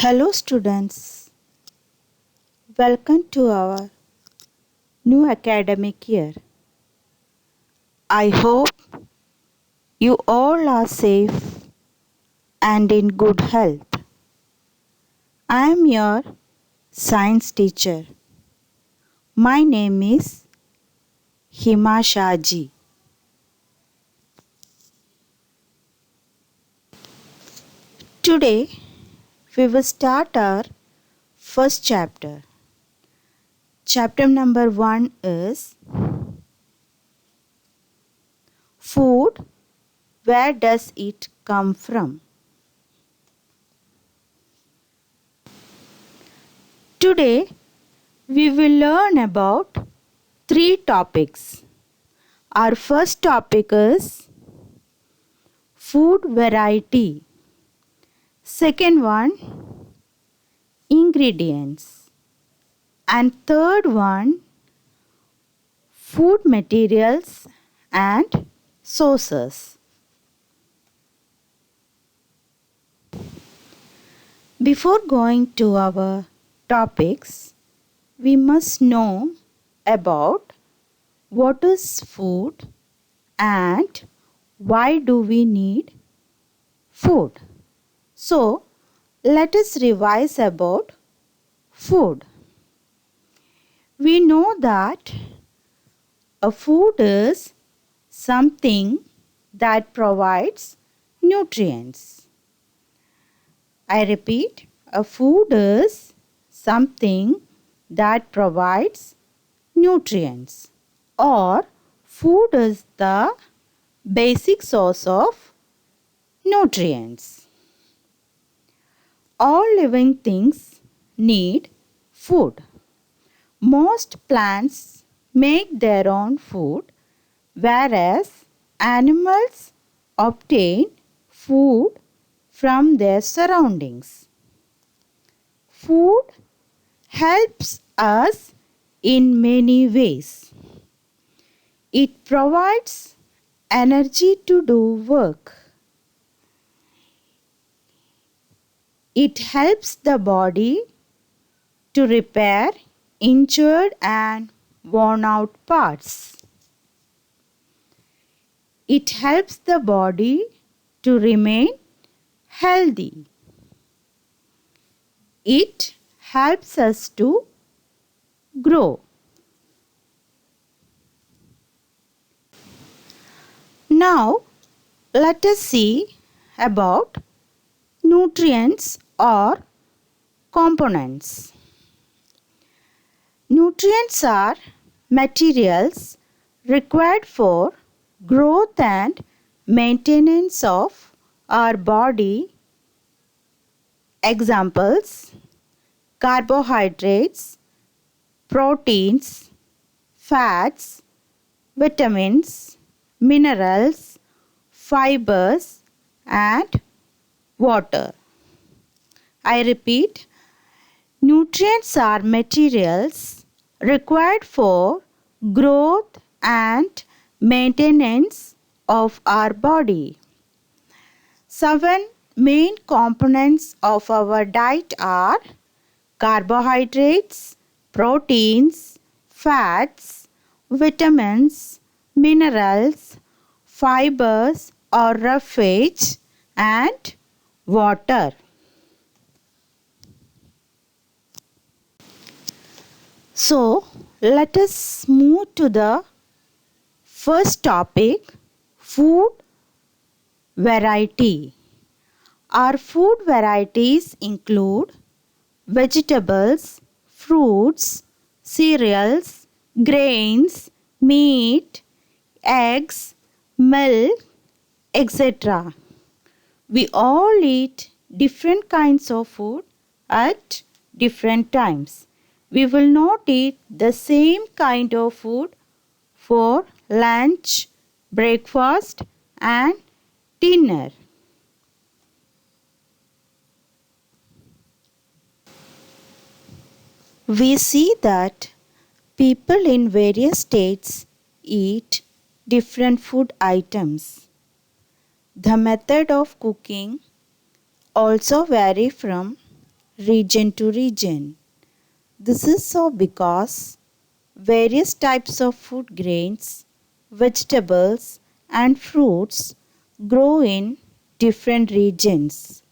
Hello students, welcome to our new academic year. I hope you all are safe and in good health. I am your science teacher. My name is Hima Shaji. Today we will start our first chapter. Chapter number 1 is Food. Where does it come from? Today we will learn about three topics. Our first topic is food variety. Second one, ingredients. And third one, food materials and sources. Before going to our topics, we must know about what is food and why do we need food. So, let us revise about food. We know that a food is something that provides nutrients. I repeat, a food is something that provides nutrients, or food is the basic source of nutrients. All living things need food. Most plants make their own food, whereas animals obtain food from their surroundings. Food helps us in many ways. It provides energy to do work. It helps the body to repair injured and worn out parts. It helps the body to remain healthy. It helps us to grow. Now, let us see about nutrients or components. Nutrients are materials required for growth and maintenance of our body. Examples: carbohydrates, proteins, fats, vitamins, minerals, fibers, and water. I repeat, nutrients are materials required for growth and maintenance of our body. 7 main components of our diet are carbohydrates, proteins, fats, vitamins, minerals, fibers or roughage, and water. So, let us move to the first topic, food variety. Our food varieties include vegetables, fruits, cereals, grains, meat, eggs, milk, etc. We all eat different kinds of food at different times. We will not eat the same kind of food for lunch, breakfast, and dinner. We see that people in various states eat different food items. The method of cooking also vary from region to region. This is so because various types of food grains, vegetables, and fruits grow in different regions.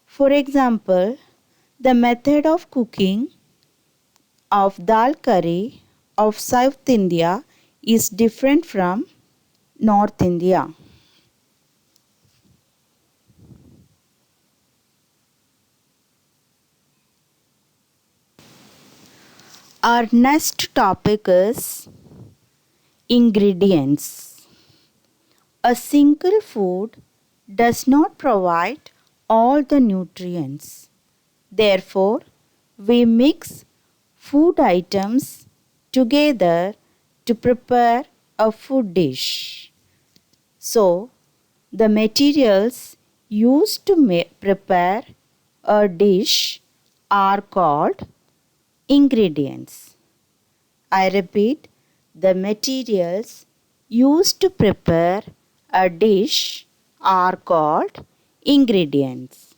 For example, the method of cooking of dal curry of South India is different from North India. Our next topic is ingredients. A single food does not provide all the nutrients. Therefore, we mix food items together to prepare a food dish. So, the materials used to prepare a dish are called ingredients. I repeat, the materials used to prepare a dish are called ingredients.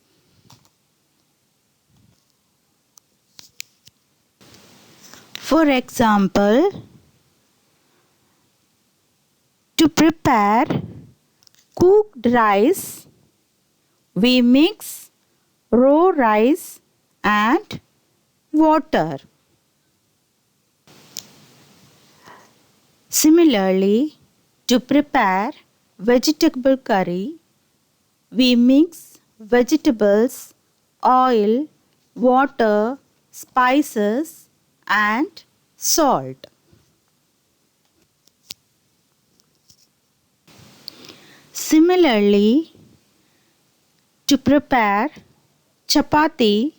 For example, to prepare cooked rice, we mix raw rice and water. Similarly, to prepare vegetable curry, we mix vegetables, oil, water, spices, and salt. Similarly, to prepare chapati,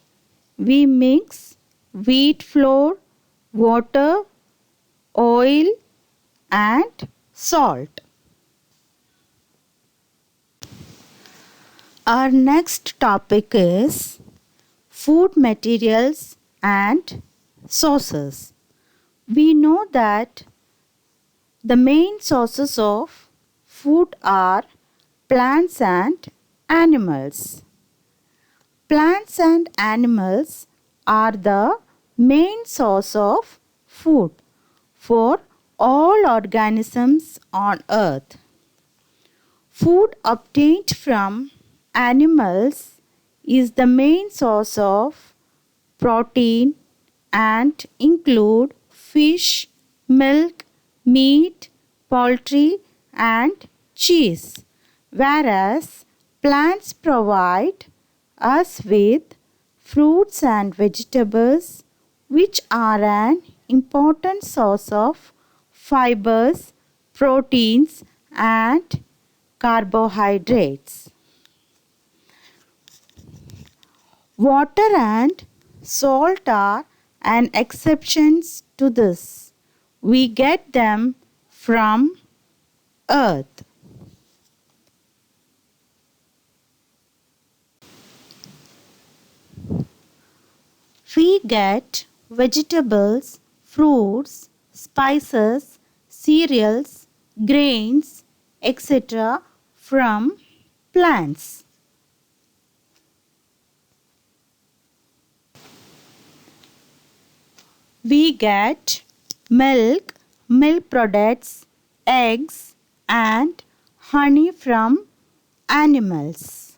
we mix wheat flour, water, oil, and salt. Our next topic is food materials and sauces. We know that the main sources of food are plants and animals. Plants and animals are the main source of food for all organisms on earth. Food obtained from animals is the main source of protein and include fish, milk, meat, poultry and cheese, whereas plants provide us with fruits and vegetables which are an important source of fibers, proteins and carbohydrates. Water and salt are an exceptions to this. We get them from earth. We get vegetables, fruits, spices, cereals, grains, etc. from plants. We get milk, milk products, eggs and honey from animals.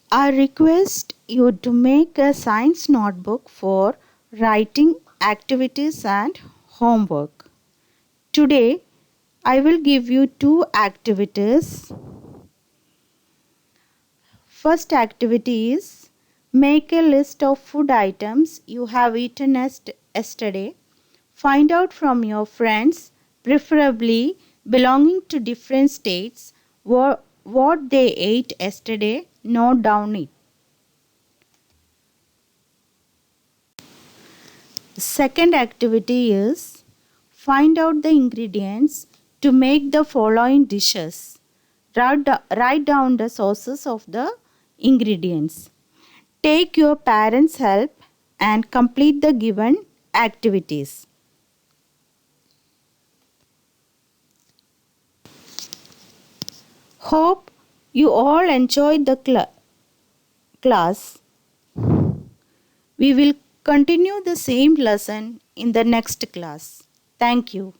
I request you to make a science notebook for writing activities and homework. Today, I will give you two activities. First activity is make a list of food items you have eaten yesterday. Find out from your friends, preferably belonging to different states, what they ate yesterday. Note down it. The second activity is find out the ingredients to make the following dishes. Write down the sources of the ingredients. Take your parents' help and complete the given activities. Hope you all enjoyed the class. We will continue the same lesson in the next class. Thank you.